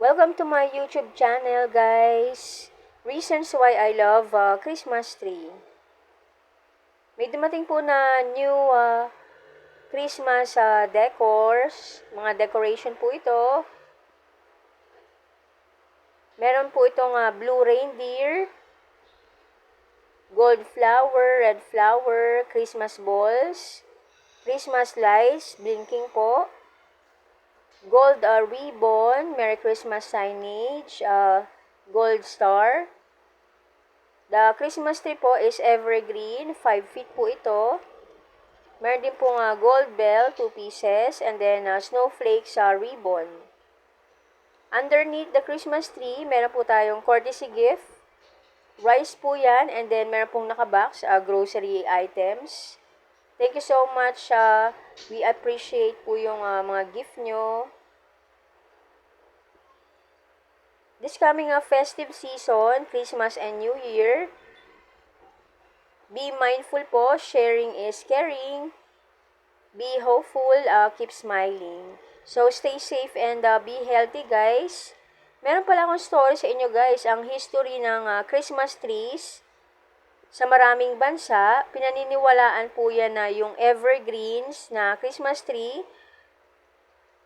Welcome to my YouTube channel, guys. Reasons why I love Christmas tree. May dumating po na new Christmas decors. Mga decoration po ito. Meron po itong blue reindeer, gold flower, red flower, Christmas balls, Christmas lights, blinking po, gold ribbon, Merry Christmas signage, gold star. The Christmas tree po is evergreen, 5 feet po ito. Meron din pong gold bell, 2 pieces, and then snowflakes ribbon. Underneath the Christmas tree, meron po tayong courtesy gift. Rice po yan, and then meron pong nakabox, grocery items. Thank you so much. We appreciate po yung mga gift nyo. This coming festive season, Christmas and New Year, be mindful po, sharing is caring. Be hopeful, keep smiling. So, stay safe and be healthy, guys. Meron pala akong story sa inyo, guys. Ang history ng Christmas trees sa maraming bansa, pinaniniwalaan po yan na yung evergreens na Christmas tree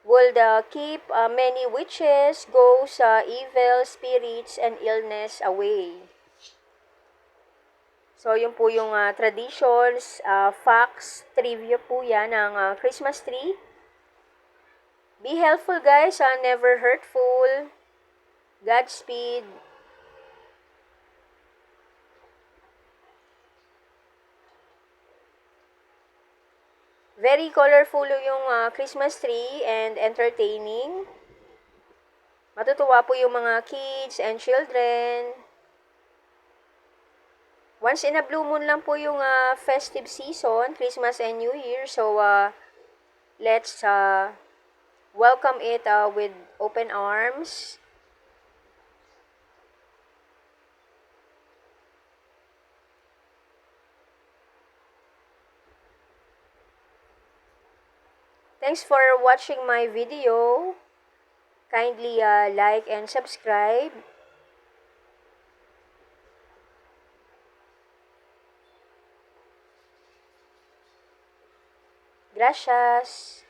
would keep many witches, ghosts, evil spirits, and illness away. So, yun po yung traditions, facts, trivia po yan ng Christmas tree. Be helpful, guys. Never hurtful. Godspeed. Very colorful yung Christmas tree and entertaining. Matutuwa po yung mga kids and children. Once in a blue moon lang po yung festive season, Christmas and New Year. So, let's welcome it with open arms. Thanks for watching my video. Kindly like and subscribe. Gracias.